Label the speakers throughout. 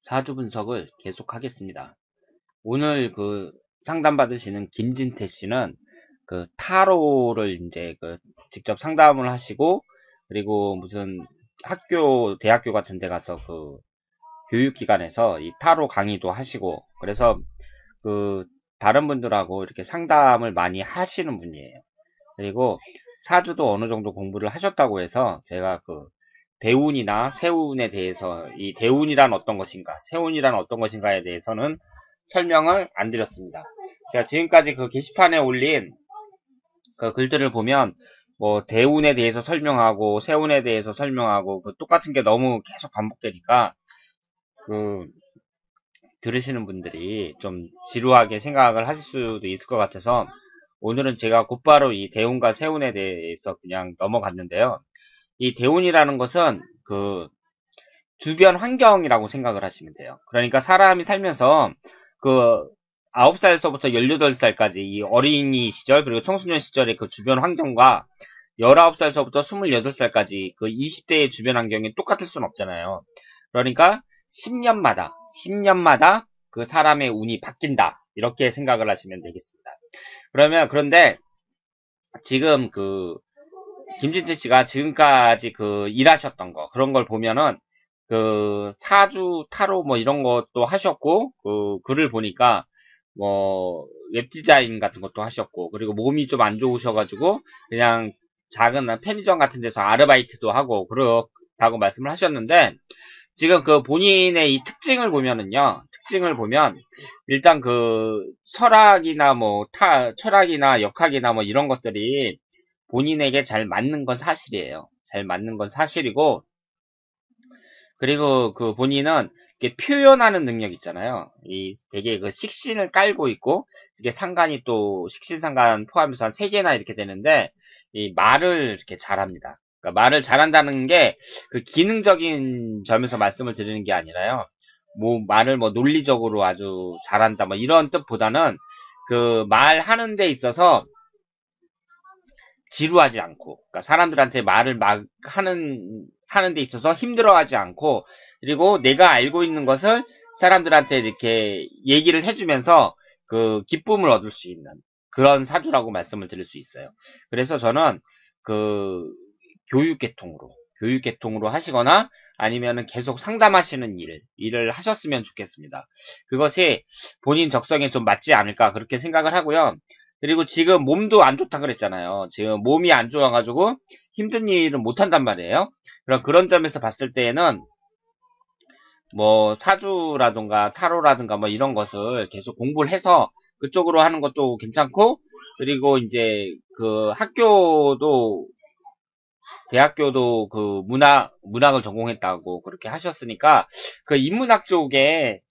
Speaker 1: 사주 분석을 계속하겠습니다. 오늘 상담 받으시는 김진태 씨는 타로를 이제 직접 상담을 하시고, 그리고 무슨 대학교 같은 데 가서 교육기관에서 이 타로 강의도 하시고, 그래서 그 다른 분들하고 이렇게 상담을 많이 하시는 분이에요. 그리고 사주도 어느 정도 공부를 하셨다고 해서 제가 대운이나 세운에 대해서 이 대운이란 어떤 것인가, 세운이란 어떤 것인가에 대해서는 설명을 안 드렸습니다. 제가 지금까지 게시판에 올린 글들을 보면 뭐 대운에 대해서 설명하고 세운에 대해서 설명하고 똑같은 게 너무 계속 반복되니까 들으시는 분들이 좀 지루하게 생각을 하실 수도 있을 것 같아서 오늘은 제가 곧바로 이 대운과 세운에 대해서 그냥 넘어갔는데요. 이 대운이라는 것은 주변 환경이라고 생각을 하시면 돼요. 그러니까 사람이 살면서 9살서부터 18살까지 이 어린이 시절 그리고 청소년 시절의 주변 환경과 19살서부터 28살까지 20대의 주변 환경이 똑같을 수는 없잖아요. 그러니까 10년마다 그 사람의 운이 바뀐다. 이렇게 생각을 하시면 되겠습니다. 그런데 지금 김진태 씨가 지금까지 일하셨던 거, 그런 걸 보면은, 사주, 타로 뭐 이런 것도 하셨고, 글을 보니까, 뭐, 웹디자인 같은 것도 하셨고, 그리고 몸이 좀 안 좋으셔가지고, 그냥 작은 편의점 같은 데서 아르바이트도 하고, 그렇다고 말씀을 하셨는데, 지금 본인의 이 특징을 보면은요, 일단 철학이나 역학이나 뭐 이런 것들이 본인에게 잘 맞는 건 사실이에요. 잘 맞는 건 사실이고, 그리고 본인은 이렇게 표현하는 능력 있잖아요. 되게 식신을 깔고 있고, 이게 상관이 또 식신상관 포함해서 한 3개나 이렇게 되는데, 이 말을 이렇게 잘합니다. 그러니까 말을 잘한다는 게 기능적인 점에서 말씀을 드리는 게 아니라요. 말을 논리적으로 아주 잘한다, 뭐 이런 뜻보다는 말하는 데 있어서 지루하지 않고, 그러니까 사람들한테 말을 막 하는 데 있어서 힘들어하지 않고, 그리고 내가 알고 있는 것을 사람들한테 이렇게 얘기를 해주면서 기쁨을 얻을 수 있는 그런 사주라고 말씀을 드릴 수 있어요. 그래서 저는 그 교육계통으로 하시거나 아니면은 계속 상담하시는 일을 하셨으면 좋겠습니다. 그것이 본인 적성에 좀 맞지 않을까 그렇게 생각을 하고요. 그리고 지금 몸도 안 좋다 그랬잖아요. 지금 몸이 안 좋아가지고 힘든 일을 못 한단 말이에요. 그런 점에서 봤을 때에는 뭐 사주라든가 타로라든가 뭐 이런 것을 계속 공부를 해서 그쪽으로 하는 것도 괜찮고, 그리고 이제 대학교도 문학을 전공했다고 그렇게 하셨으니까 인문학 쪽에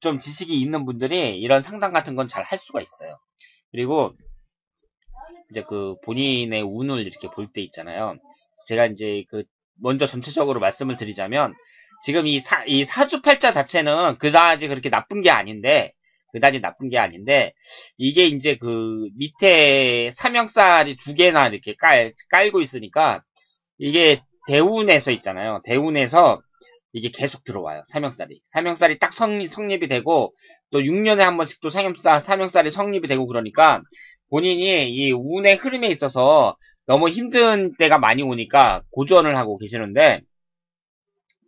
Speaker 1: 좀 지식이 있는 분들이 이런 상담 같은 건 잘 할 수가 있어요. 그리고 이제 본인의 운을 이렇게 볼 때 있잖아요. 제가 이제 먼저 전체적으로 말씀을 드리자면, 지금 이 사주팔자 자체는 그다지 그렇게 나쁜 게 아닌데, 이게 이제 밑에 삼형살이 2개나 이렇게 깔고 있으니까, 이게 대운에서 있잖아요. 대운에서 이게 계속 들어와요. 삼형살이 딱 성립이 되고, 또 6년에 한 번씩 또 삼형살이 성립이 되고, 그러니까 본인이 이 운의 흐름에 있어서 너무 힘든 때가 많이 오니까 고전을 하고 계시는데,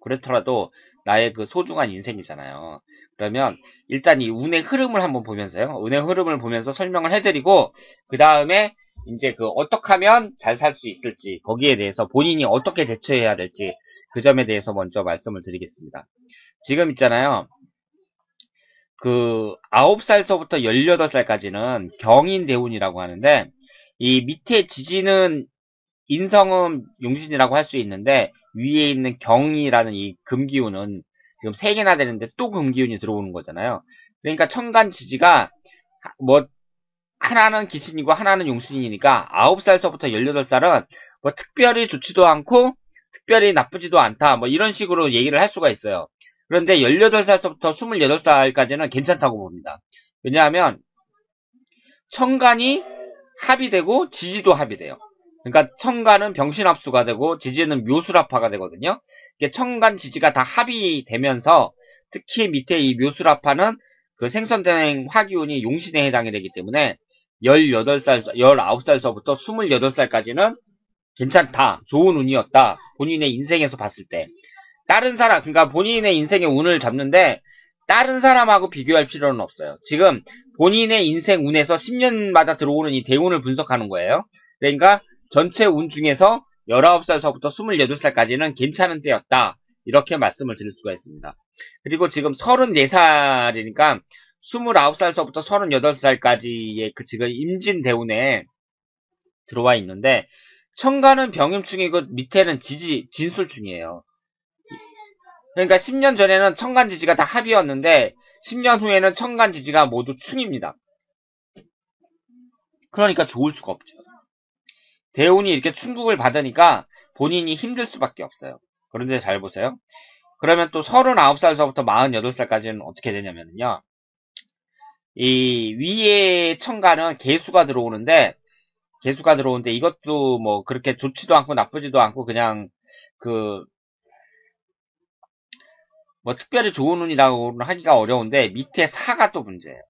Speaker 1: 그렇더라도 나의 소중한 인생이잖아요. 그러면 일단 이 운의 흐름을 한번 보면서요. 운의 흐름을 보면서 설명을 해드리고, 그 다음에 이제 어떻게 하면 잘 살 수 있을지, 거기에 대해서 본인이 어떻게 대처해야 될지, 그 점에 대해서 먼저 말씀을 드리겠습니다. 지금 있잖아요. 9살서부터 18살까지는 경인대운이라고 하는데, 이 밑에 지지는 인성은 용신이라고 할 수 있는데, 위에 있는 경이라는 이 금기운은 지금 3개나 되는데 또 금기운이 들어오는 거잖아요. 그러니까 천간지지가 뭐 하나는 기신이고 하나는 용신이니까 9살서부터 18살은 뭐 특별히 좋지도 않고 특별히 나쁘지도 않다, 뭐 이런 식으로 얘기를 할 수가 있어요. 그런데 18살서부터 28살까지는 괜찮다고 봅니다. 왜냐하면 천간이 합이 되고 지지도 합이 돼요. 그러니까 천간은 병신합수가 되고 지지는 묘술합화가 되거든요. 이게 천간 지지가 다 합이 되면서 특히 밑에 이 묘수라파는 그 생성된 화기운이 용신에 해당이 되기 때문에 18살, 19살서부터 28살까지는 괜찮다. 좋은 운이었다. 본인의 인생에서 봤을 때. 다른 사람, 그러니까 본인의 인생의 운을 잡는데 다른 사람하고 비교할 필요는 없어요. 지금 본인의 인생 운에서 10년마다 들어오는 이 대운을 분석하는 거예요. 그러니까 전체 운 중에서 19살서부터 28살까지는 괜찮은 때였다. 이렇게 말씀을 드릴 수가 있습니다. 그리고 지금 34살이니까 29살서부터 38살까지의 그 지금 임진 대운에 들어와 있는데 천간은 병임충이고 밑에는 진술충이에요. 그러니까 10년 전에는 천간지지가 다 합이었는데 10년 후에는 천간지지가 모두 충입니다. 그러니까 좋을 수가 없죠. 대운이 이렇게 충국을 받으니까 본인이 힘들 수밖에 없어요. 그런데 잘 보세요. 그러면 또 39살서부터 48살까지는 어떻게 되냐면요. 이 위에 천간은 개수가 들어오는데 이것도 뭐 그렇게 좋지도 않고 나쁘지도 않고 그냥 뭐 특별히 좋은 운이라고 하기가 어려운데 밑에 사가 또 문제예요.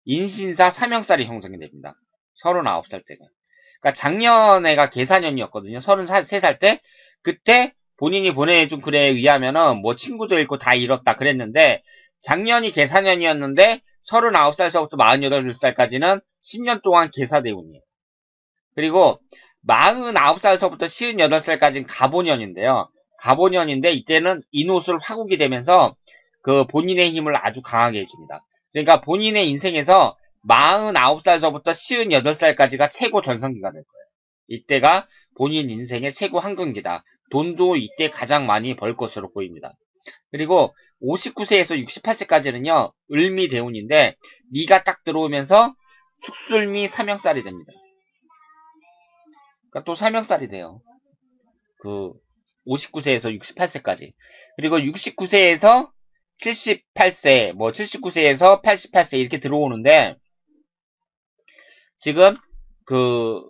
Speaker 1: 인신사 삼형살이 형성이 됩니다. 39살 때가. 그러니까 작년에가 계사년이었거든요. 33살 때. 그때 본인이 보내준 글에 의하면은 뭐 친구도 잃고 다 잃었다 그랬는데 작년이 계사년이었는데 39살서부터 48살까지는 10년 동안 계사대운이에요. 그리고 49살서부터 58살까지는 가보년인데요. 가보년인데 이때는 인옷을 화국이 되면서 그 본인의 힘을 아주 강하게 해줍니다. 그러니까 본인의 인생에서 49살서부터 58살까지가 최고 전성기가 될 거예요. 이때가 본인 인생의 최고 황금기다. 돈도 이때 가장 많이 벌 것으로 보입니다. 그리고 59세에서 68세까지는요. 을미대운인데 미가 딱 들어오면서 축술미 삼형살이 됩니다. 그러니까 또 삼형살이 돼요. 그 59세에서 68세까지. 그리고 69세에서 78세, 뭐 79세에서 88세 이렇게 들어오는데 지금 그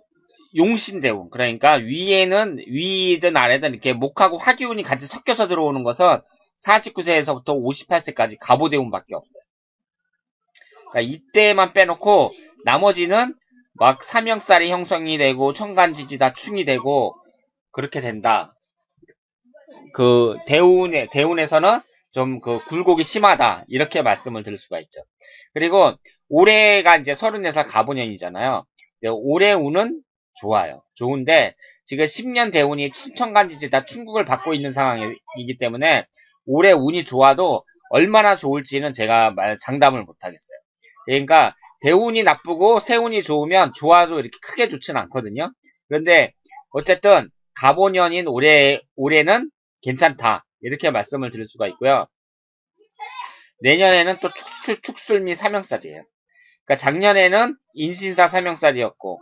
Speaker 1: 용신대운, 그러니까 위든 아래든 이렇게 목하고 화기운이 같이 섞여서 들어오는 것은 49세에서부터 58세까지 가보대운밖에 없어요. 그러니까 이때만 빼놓고 나머지는 막 삼형살이 형성이 되고 천간지지 다 충이 되고 그렇게 된다. 그 대운에서는 좀 그 굴곡이 심하다. 이렇게 말씀을 드릴 수가 있죠. 그리고 올해가 이제 34살 가보년이잖아요. 올해 운은 좋아요. 좋은데 지금 10년 대운이 천간지지 다 충국을 받고 있는 상황이기 때문에 올해 운이 좋아도 얼마나 좋을지는 제가 장담을 못하겠어요. 그러니까 대운이 나쁘고 세운이 좋으면 좋아도 이렇게 크게 좋지는 않거든요. 그런데 어쨌든 가보년인 올해는 괜찮다. 이렇게 말씀을 드릴 수가 있고요. 내년에는 또 축술미 삼형살이에요. 그러니까 작년에는 인신사 삼형살이었고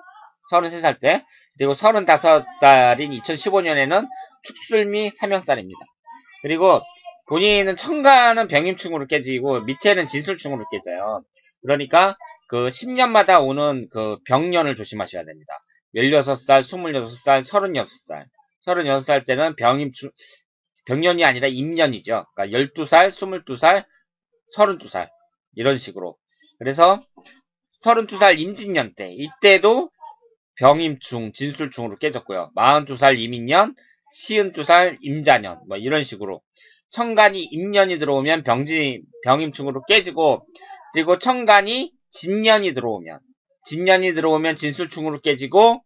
Speaker 1: 33살 때, 그리고 35살인 2015년에는 축술미 삼형살입니다. 그리고 본인은 천간은 병임충으로 깨지고 밑에는 진술충으로 깨져요. 그러니까 그 10년마다 오는 그 병년을 조심하셔야 됩니다. 16살, 26살, 36살. 36살 때는 병년이 아니라 임년이죠. 그러니까 12살, 22살, 32살. 이런 식으로. 그래서 32살 임진년 때, 이때도 병임충, 진술충으로 깨졌고요. 42살 임인년, 52살 임자년, 뭐 이런 식으로. 천간이 임년이 들어오면 병임충으로 깨지고, 그리고 천간이 진년이 들어오면 진술충으로 깨지고,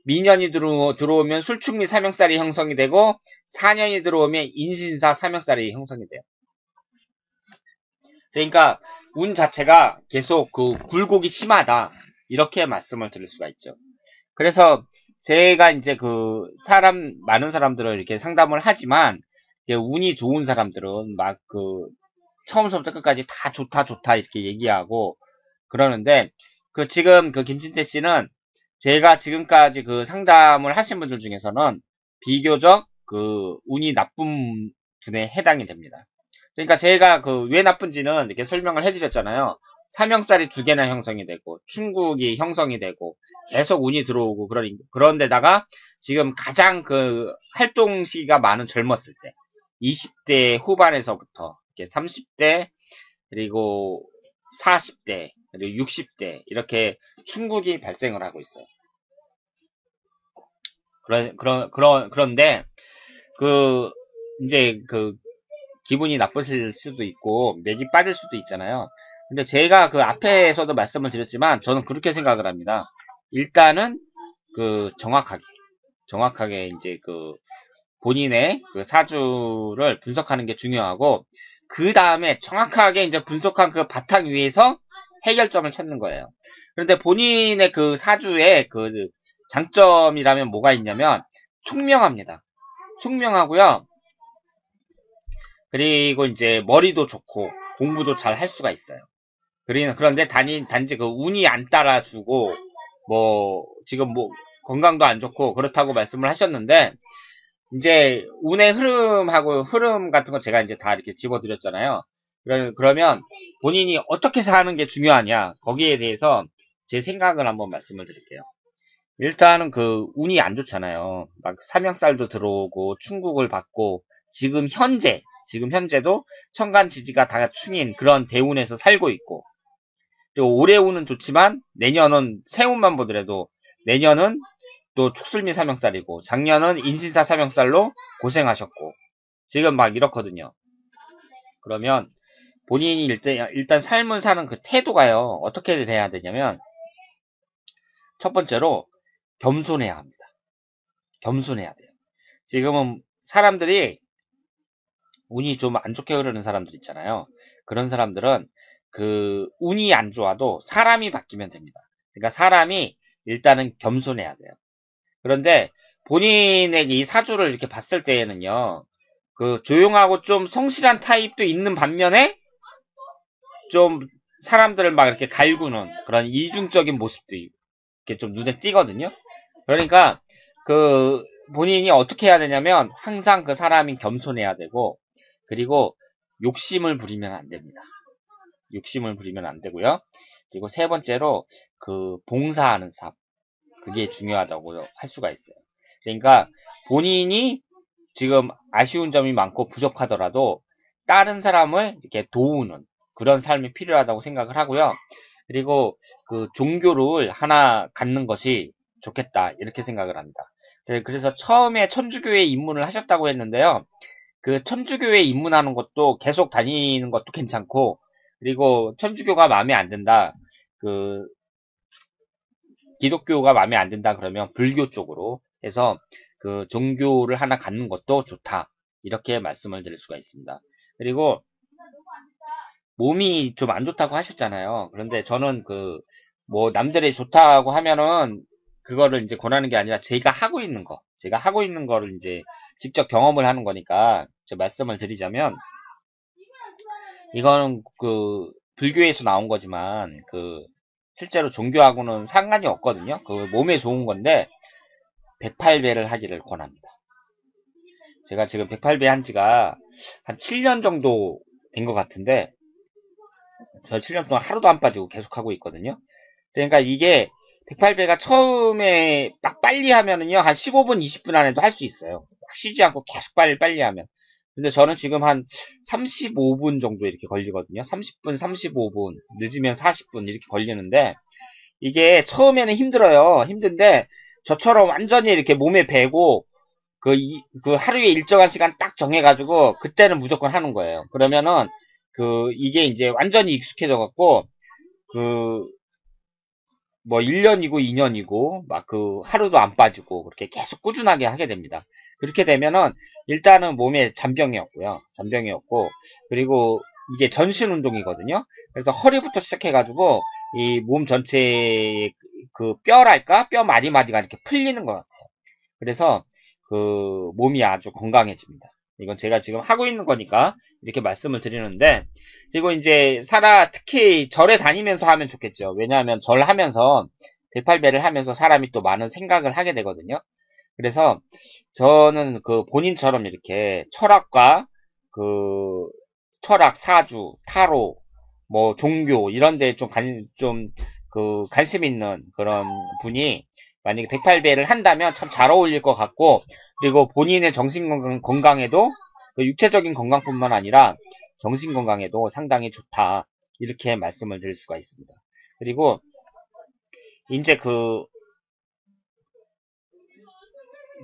Speaker 1: 미년이 들어오면 술충미 삼형살이 형성이 되고, 4년이 들어오면 인신사 삼형살이 형성이 돼요. 그러니까 운 자체가 계속 그 굴곡이 심하다. 이렇게 말씀을 드릴 수가 있죠. 그래서 제가 이제 많은 사람들을 이렇게 상담을 하지만, 운이 좋은 사람들은 막 처음부터 끝까지 다 좋다 이렇게 얘기하고 그러는데, 지금 김진태 씨는 제가 지금까지 상담을 하신 분들 중에서는 비교적 운이 나쁜 분에 해당이 됩니다. 그러니까 제가 왜 나쁜지는 이렇게 설명을 해드렸잖아요. 삼형살이 2개나 형성이 되고 충국이 형성이 되고 계속 운이 들어오고 그런 데다가 지금 가장 활동 시기가 많은 젊었을 때 20대 후반에서부터 이렇게 30대, 그리고 40대, 그리고 60대, 이렇게 충국이 발생을 하고 있어요. 그런데, 이제 기분이 나쁘실 수도 있고, 맥이 빠질 수도 있잖아요. 근데 제가 앞에서도 말씀을 드렸지만, 저는 그렇게 생각을 합니다. 일단은, 정확하게 이제 본인의 사주를 분석하는 게 중요하고, 그 다음에 정확하게 이제 분석한 그 바탕 위에서 해결점을 찾는 거예요. 그런데 본인의 사주의 장점이라면 뭐가 있냐면, 총명합니다. 총명하고요. 그리고 이제 머리도 좋고, 공부도 잘 할 수가 있어요. 그런데 단지 운이 안 따라주고, 지금 건강도 안 좋고, 그렇다고 말씀을 하셨는데, 이제 운의 흐름 같은 거 제가 이제 다 이렇게 집어드렸잖아요. 그러면 본인이 어떻게 사는 게 중요하냐, 거기에 대해서 제 생각을 한번 말씀을 드릴게요. 일단은 운이 안 좋잖아요. 막 사명살도 들어오고 충국을 받고, 지금 현재도 천간지지가 다 충인 그런 대운에서 살고 있고, 그리고 올해 운은 좋지만 내년은 새운만 보더라도 내년은 또 축술미 사명살이고, 작년은 인신사 사명살로 고생하셨고, 지금 막 이렇거든요. 그러면 본인이 일단 삶을 사는 태도가요, 어떻게 돼야 되냐면, 첫 번째로 겸손해야 합니다. 겸손해야 돼요. 지금은 사람들이 운이 좀 안 좋게 흐르는 사람들 있잖아요. 그런 사람들은 운이 안 좋아도 사람이 바뀌면 됩니다. 그러니까 사람이 일단은 겸손해야 돼요. 그런데 본인의 이 사주를 이렇게 봤을 때에는요, 조용하고 좀 성실한 타입도 있는 반면에 좀 사람들을 막 이렇게 갈구는 그런 이중적인 모습도 이렇게 좀 눈에 띄거든요. 그러니까 본인이 어떻게 해야 되냐면, 항상 사람이 겸손해야 되고, 그리고 욕심을 부리면 안 됩니다. 욕심을 부리면 안 되고요. 그리고 세 번째로 봉사하는 삶, 그게 중요하다고 할 수가 있어요. 그러니까 본인이 지금 아쉬운 점이 많고 부족하더라도 다른 사람을 이렇게 도우는 그런 삶이 필요하다고 생각을 하고요. 그리고 종교를 하나 갖는 것이 좋겠다, 이렇게 생각을 합니다. 그래서 처음에 천주교에 입문을 하셨다고 했는데요. 천주교에 입문하는 것도 계속 다니는 것도 괜찮고, 그리고 천주교가 마음에 안 든다, 기독교가 마음에 안 든다 그러면 불교 쪽으로 해서 종교를 하나 갖는 것도 좋다, 이렇게 말씀을 드릴 수가 있습니다. 그리고 몸이 좀 안 좋다고 하셨잖아요. 그런데 저는 남들이 좋다고 하면은 그거를 이제 권하는 게 아니라 제가 하고 있는 거를 이제 직접 경험을 하는 거니까 말씀을 드리자면, 이거는 불교에서 나온 거지만 실제로 종교하고는 상관이 없거든요. 몸에 좋은 건데 108배를 하기를 권합니다. 제가 지금 108배 한 지가 한 7년 정도 된 것 같은데, 저 7년 동안 하루도 안 빠지고 계속 하고 있거든요. 그러니까 이게 108배가 처음에 막 빨리 하면은요, 한 15분, 20분 안에도 할 수 있어요. 쉬지 않고 계속 빨리 하면. 근데 저는 지금 한 35분 정도 이렇게 걸리거든요. 30분, 35분, 늦으면 40분 이렇게 걸리는데, 이게 처음에는 힘들어요. 힘든데, 저처럼 완전히 이렇게 몸에 배고, 하루에 일정한 시간 딱 정해가지고, 그때는 무조건 하는 거예요. 그러면은, 이게 이제 완전히 익숙해져갖고, 1년이고 2년이고, 막 하루도 안 빠지고, 그렇게 계속 꾸준하게 하게 됩니다. 그렇게 되면은, 일단은 몸에 잔병이 없고, 그리고 이게 전신 운동이거든요. 그래서 허리부터 시작해가지고, 이 몸 전체의 뼈랄까? 뼈 마디마디가 이렇게 풀리는 것 같아요. 그래서, 몸이 아주 건강해집니다. 이건 제가 지금 하고 있는 거니까, 이렇게 말씀을 드리는데, 그리고 이제 특히 절에 다니면서 하면 좋겠죠. 왜냐하면 절하면서 108배를 하면서 사람이 또 많은 생각을 하게 되거든요. 그래서 저는 본인처럼 이렇게 철학과 철학, 사주, 타로, 종교 이런 데 좀 관심 있는 그런 분이 만약에 108배를 한다면 참 잘 어울릴 것 같고, 그리고 본인의 정신 건강에도 육체적인 건강뿐만 아니라 정신건강에도 상당히 좋다. 이렇게 말씀을 드릴 수가 있습니다. 그리고 이제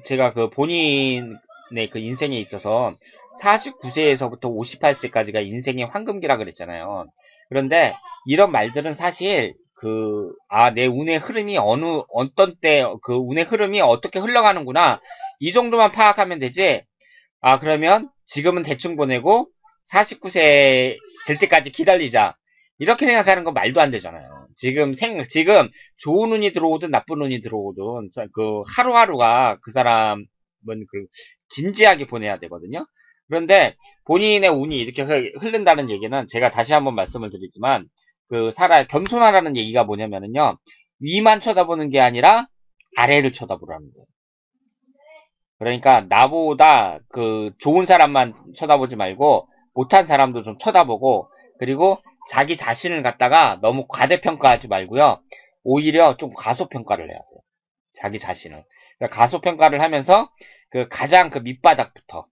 Speaker 1: 제가 본인의 그 인생에 있어서 49세에서부터 58세까지가 인생의 황금기라 그랬잖아요. 그런데 이런 말들은 사실 내 운의 흐름이 어떤 때, 운의 흐름이 어떻게 흘러가는구나. 이 정도만 파악하면 되지. 그러면 지금은 대충 보내고 49세 될 때까지 기다리자. 이렇게 생각하는 건 말도 안 되잖아요. 지금 좋은 운이 들어오든 나쁜 운이 들어오든 하루하루가 그 사람은 진지하게 보내야 되거든요. 그런데 본인의 운이 이렇게 흐른다는 얘기는 제가 다시 한번 말씀을 드리지만 겸손하라는 얘기가 뭐냐면요. 위만 쳐다보는 게 아니라 아래를 쳐다보라는 거예요. 그러니까 나보다 좋은 사람만 쳐다보지 말고 못한 사람도 좀 쳐다보고, 그리고 자기 자신을 갖다가 너무 과대평가하지 말고요. 오히려 좀 과소평가를 해야 돼요. 자기 자신을. 그러니까 과소평가를 하면서 가장 밑바닥부터,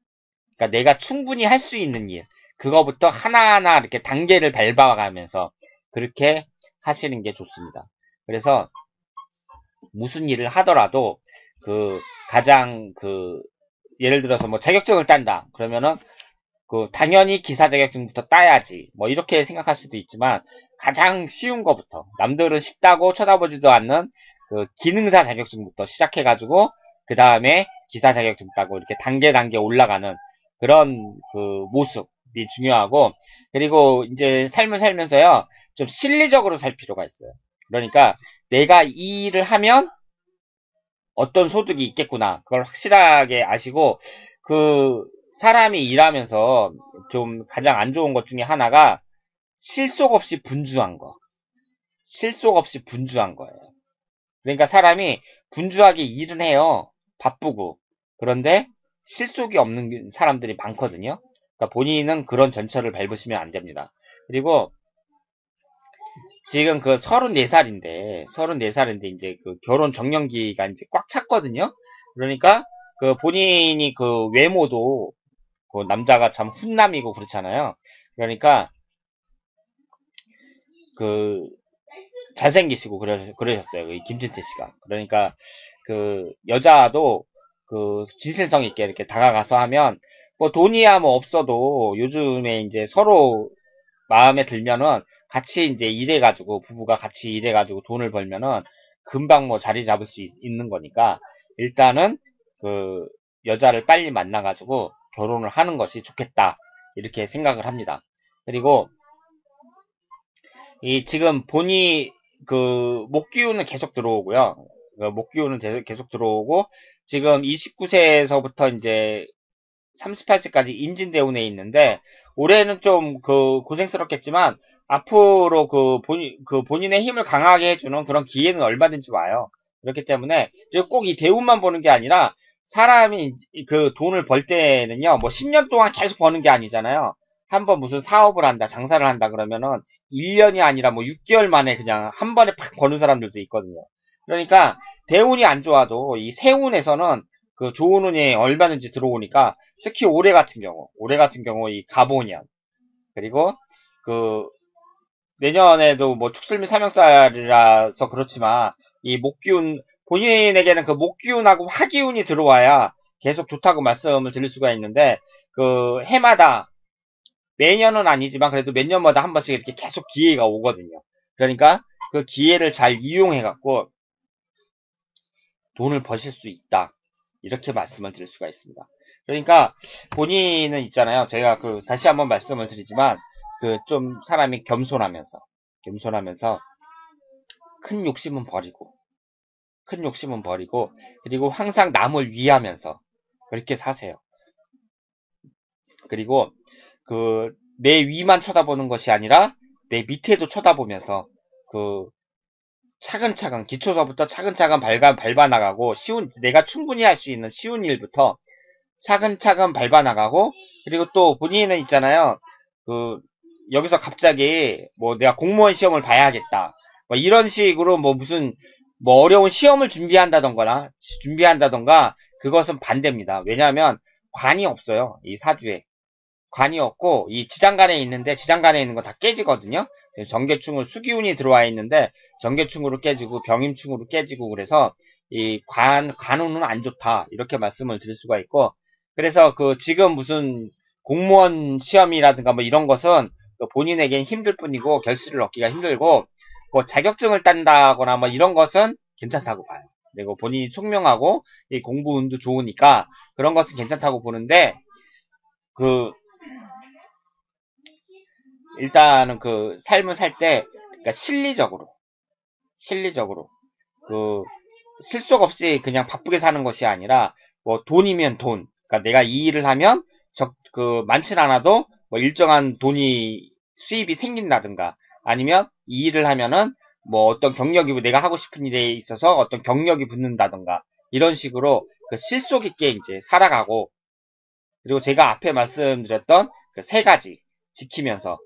Speaker 1: 그러니까 내가 충분히 할 수 있는 일, 그거부터 하나하나 이렇게 단계를 밟아가면서 그렇게 하시는 게 좋습니다. 그래서 무슨 일을 하더라도 가장 예를 들어서 뭐 자격증을 딴다 그러면은 당연히 기사 자격증부터 따야지 뭐 이렇게 생각할 수도 있지만, 가장 쉬운 거부터, 남들은 쉽다고 쳐다보지도 않는 기능사 자격증부터 시작해가지고 그 다음에 기사 자격증 따고 이렇게 단계 올라가는 그런 모습이 중요하고, 그리고 이제 삶을 살면서요 좀 실리적으로 살 필요가 있어요. 그러니까 내가 이 일을 하면 어떤 소득이 있겠구나, 그걸 확실하게 아시고, 사람이 일하면서 좀 가장 안 좋은 것 중에 하나가 실속 없이 분주한 거예요. 그러니까 사람이 분주하게 일은 해요. 바쁘고. 그런데 실속이 없는 사람들이 많거든요. 그러니까 본인은 그런 전철을 밟으시면 안 됩니다. 그리고 지금 34살인데 이제 결혼 정년기가 이제 꽉 찼거든요. 그러니까 본인이 외모도 남자가 참 훈남이고 그렇잖아요. 그러니까 잘생기시고 그러셨어요. 이 김진태 씨가. 그러니까 여자도 진실성 있게 이렇게 다가가서 하면, 뭐 돈이야 뭐 없어도 요즘에 이제 서로 마음에 들면은 같이 이제 일해가지고, 부부가 같이 일해가지고 돈을 벌면은 금방 뭐 자리 잡을 수 있는 거니까, 일단은 여자를 빨리 만나가지고 결혼을 하는 것이 좋겠다. 이렇게 생각을 합니다. 그리고 지금 목기운은 계속 들어오고요. 목기운은 계속 들어오고, 지금 29세에서부터 이제 38세까지 임진대운에 있는데, 올해는 좀 고생스럽겠지만 앞으로 본인의 힘을 강하게 해주는 그런 기회는 얼마든지 와요. 그렇기 때문에 꼭 이 대운만 보는 게 아니라, 사람이 돈을 벌 때는요, 뭐 10년 동안 계속 버는 게 아니잖아요. 한번 무슨 사업을 한다, 장사를 한다 그러면은 1년이 아니라 뭐 6개월 만에 그냥 한 번에 팍 버는 사람들도 있거든요. 그러니까 대운이 안 좋아도 이 세운에서는 좋은 운이 얼마든지 들어오니까, 특히 올해 같은 경우 이 갑오년, 그리고 내년에도 뭐 축술미 삼형살이라서 그렇지만, 이 목기운, 본인에게는 목기운하고 화기운이 들어와야 계속 좋다고 말씀을 드릴 수가 있는데, 해마다, 매년은 아니지만 그래도 몇 년마다 한 번씩 이렇게 계속 기회가 오거든요. 그러니까 그 기회를 잘 이용해갖고 돈을 버실 수 있다. 이렇게 말씀을 드릴 수가 있습니다. 그러니까 본인은 있잖아요. 제가 다시 한번 말씀을 드리지만, 좀 사람이 겸손하면서 큰 욕심은 버리고, 그리고 항상 남을 위하면서 그렇게 사세요. 그리고 내 위만 쳐다보는 것이 아니라 내 밑에도 쳐다보면서 차근차근, 기초서부터 차근차근 밟아나가고, 내가 충분히 할 수 있는 쉬운 일부터 차근차근 밟아나가고, 그리고 또 본인은 있잖아요. 여기서 갑자기 뭐 내가 공무원 시험을 봐야겠다, 뭐 이런 식으로 무슨 어려운 시험을 준비한다던가 그것은 반대입니다. 왜냐하면 관이 없어요. 이 사주에. 관이 없고 이 지장간에 있는데 지장간에 있는 거 다 깨지거든요. 정계충을 수기운이 들어와 있는데 정계충으로 깨지고 병임충으로 깨지고 그래서 이 관운은 안 좋다 이렇게 말씀을 드릴 수가 있고 그래서 그 지금 무슨 공무원 시험이라든가 뭐 이런 것은 본인에겐 힘들 뿐이고 결실을 얻기가 힘들고 뭐 자격증을 딴다거나 뭐 이런 것은 괜찮다고 봐요. 그리고 본인이 총명하고 이 공부운도 좋으니까 그런 것은 괜찮다고 보는데 그 일단은 그 삶을 살 때 그러니까 실리적으로 그 실속 없이 그냥 바쁘게 사는 것이 아니라 뭐 돈이면 돈 그러니까 내가 이 일을 하면 그 많진 않아도 뭐 일정한 돈이 수입이 생긴다든가 아니면 이 일을 하면은 뭐 어떤 경력이 내가 하고 싶은 일에 있어서 어떤 경력이 붙는다든가 이런 식으로 그 실속 있게 이제 살아가고 그리고 제가 앞에 말씀드렸던 그 세 가지 지키면서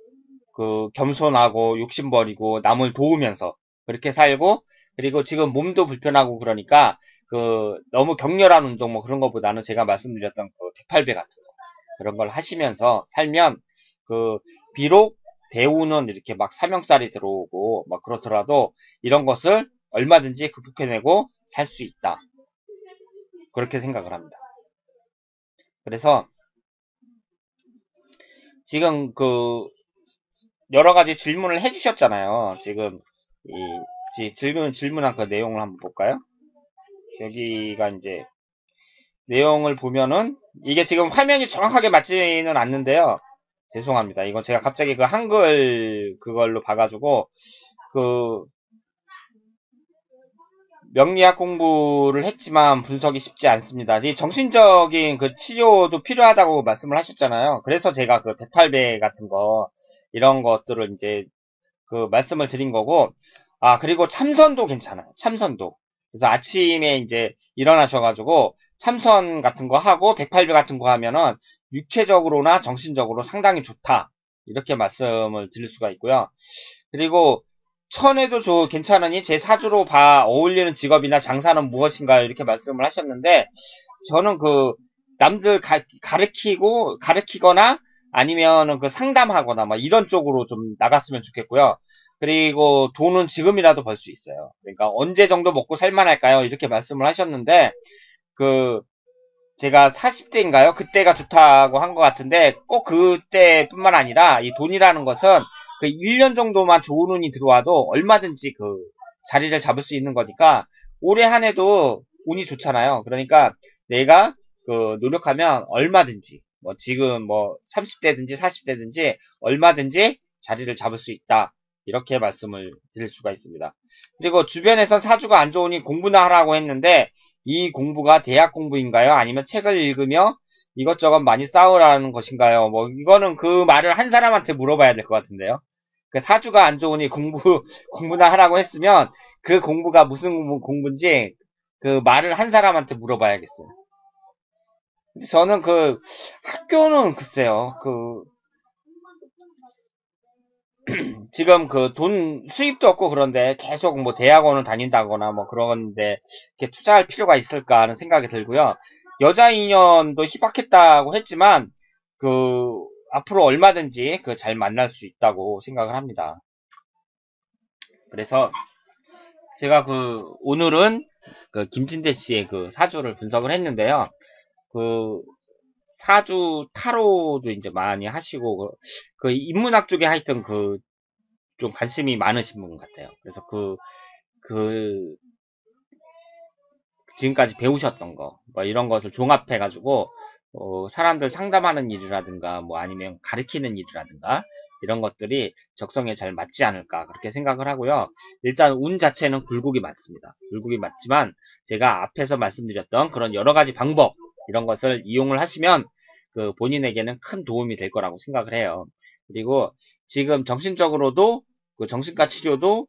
Speaker 1: 그 겸손하고 욕심 버리고 남을 도우면서 그렇게 살고 그리고 지금 몸도 불편하고 그러니까 그 너무 격렬한 운동 뭐 그런 것보다는 제가 말씀드렸던 그 108배 같은 거 그런 걸 하시면서 살면 그 비록 대우는 이렇게 막 사명살이 들어오고 막 그렇더라도 이런 것을 얼마든지 극복해내고 살 수 있다. 그렇게 생각을 합니다. 그래서 지금 그 여러 가지 질문을 해주셨잖아요. 지금 질문한 그 내용을 한번 볼까요? 여기가 이제 내용을 보면은 이게 지금 화면이 정확하게 맞지는 않는데요. 죄송합니다. 이건 제가 갑자기 그 한글 그걸로 봐가지고 그 명리학 공부를 했지만 분석이 쉽지 않습니다. 이 정신적인 그 치료도 필요하다고 말씀을 하셨잖아요. 그래서 제가 그 108배 같은 거 이런 것들을 이제 그 말씀을 드린 거고 그리고 참선도 괜찮아요. 참선도. 그래서 아침에 이제 일어나셔가지고 참선 같은 거 하고 108배 같은 거 하면은 육체적으로나 정신적으로 상당히 좋다. 이렇게 말씀을 드릴 수가 있고요. 그리고 천에도 괜찮으니 제 사주로 어울리는 직업이나 장사는 무엇인가요? 이렇게 말씀을 하셨는데 저는 그 남들 가르치거나 아니면은 그 상담하거나 뭐 이런 쪽으로 좀 나갔으면 좋겠고요. 그리고 돈은 지금이라도 벌 수 있어요. 그러니까 언제 정도 먹고 살만할까요? 이렇게 말씀을 하셨는데 그 제가 40대인가요? 그때가 좋다고 한 것 같은데 꼭 그때뿐만 아니라 이 돈이라는 것은 그 1년 정도만 좋은 운이 들어와도 얼마든지 그 자리를 잡을 수 있는 거니까 올해 한 해도 운이 좋잖아요. 그러니까 내가 그 노력하면 얼마든지 뭐 지금 뭐 30대든지 40대든지 얼마든지 자리를 잡을 수 있다. 이렇게 말씀을 드릴 수가 있습니다. 그리고 주변에선 사주가 안 좋으니 공부나 하라고 했는데 이 공부가 대학 공부인가요? 아니면 책을 읽으며 이것저것 많이 쌓으라는 것인가요? 뭐 이거는 그 말을 한 사람한테 물어봐야 될 것 같은데요. 그 사주가 안 좋으니 공부나 하라고 했으면 그 공부가 무슨 공부인지 그 말을 한 사람한테 물어봐야겠어요. 근데 저는 그 학교는 글쎄요. 그 지금 그 돈 수입도 없고 그런데 계속 뭐 대학원을 다닌다거나 뭐 그런데 이렇게 투자할 필요가 있을까 하는 생각이 들고요. 여자 인연도 희박했다고 했지만 그 앞으로 얼마든지 그 잘 만날 수 있다고 생각을 합니다. 그래서 제가 그 오늘은 그 김진대 씨의 그 사주를 분석을 했는데요. 그 사주 타로도 이제 많이 하시고 그 인문학 쪽에 하여튼 그 좀 관심이 많으신 분 같아요. 그래서 그, 지금까지 배우셨던 거, 뭐 이런 것을 종합해가지고, 사람들 상담하는 일이라든가, 뭐 아니면 가르치는 일이라든가, 이런 것들이 적성에 잘 맞지 않을까, 그렇게 생각을 하고요. 일단 운 자체는 굴곡이 맞습니다. 굴곡이 맞지만, 제가 앞에서 말씀드렸던 그런 여러 가지 방법, 이런 것을 이용을 하시면, 그 본인에게는 큰 도움이 될 거라고 생각을 해요. 그리고 지금 정신적으로도 그 정신과 치료도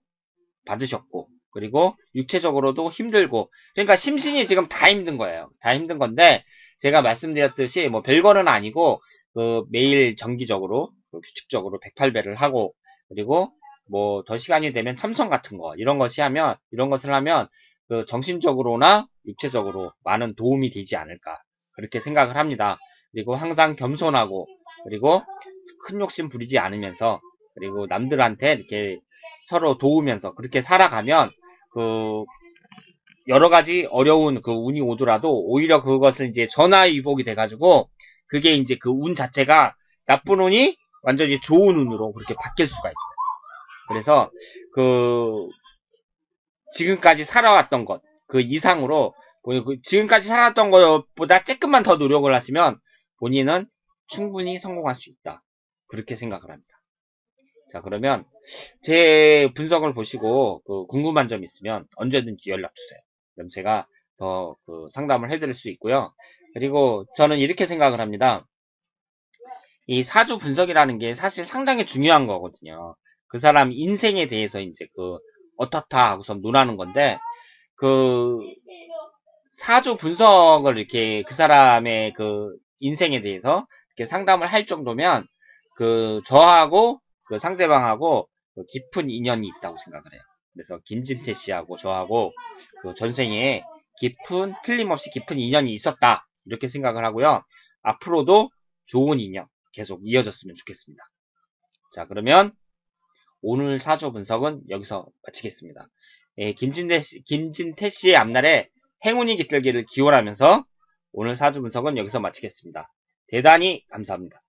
Speaker 1: 받으셨고 그리고 육체적으로도 힘들고 그러니까 심신이 지금 다 힘든 거예요. 다 힘든 건데 제가 말씀드렸듯이 뭐 별거는 아니고 그 매일 정기적으로 규칙적으로 108배를 하고 그리고 뭐 더 시간이 되면 참선 같은 거 이런 것을 하면 그 정신적으로나 육체적으로 많은 도움이 되지 않을까 그렇게 생각을 합니다. 그리고 항상 겸손하고 그리고 큰 욕심 부리지 않으면서, 그리고 남들한테 이렇게 서로 도우면서 그렇게 살아가면, 그, 여러 가지 어려운 그 운이 오더라도 오히려 그것을 이제 전화위복이 돼가지고, 그게 이제 그 운 자체가 나쁜 운이 완전히 좋은 운으로 그렇게 바뀔 수가 있어요. 그래서, 그, 지금까지 살아왔던 것, 그 이상으로, 지금까지 살아왔던 것보다 조금만 더 노력을 하시면 본인은 충분히 성공할 수 있다. 그렇게 생각을 합니다. 자, 그러면 제 분석을 보시고 궁금한 점 있으면 언제든지 연락 주세요. 그럼 제가 더 상담을 해드릴 수 있고요. 그리고 저는 이렇게 생각을 합니다. 이 사주 분석이라는 게 사실 상당히 중요한 거거든요. 그 사람 인생에 대해서 이제 어떻다 하고서 논하는 건데, 그 사주 분석을 이렇게 그 사람의 그 인생에 대해서 이렇게 상담을 할 정도면 저하고 그 상대방하고 깊은 인연이 있다고 생각을 해요. 그래서 김진태 씨하고 저하고 그 전생에 틀림없이 깊은 인연이 있었다. 이렇게 생각을 하고요. 앞으로도 좋은 인연 계속 이어졌으면 좋겠습니다. 자, 그러면 오늘 사주 분석은 여기서 마치겠습니다. 예, 김진태 씨의 앞날에 행운이 깃들기를 기원하면서 오늘 사주 분석은 여기서 마치겠습니다. 대단히 감사합니다.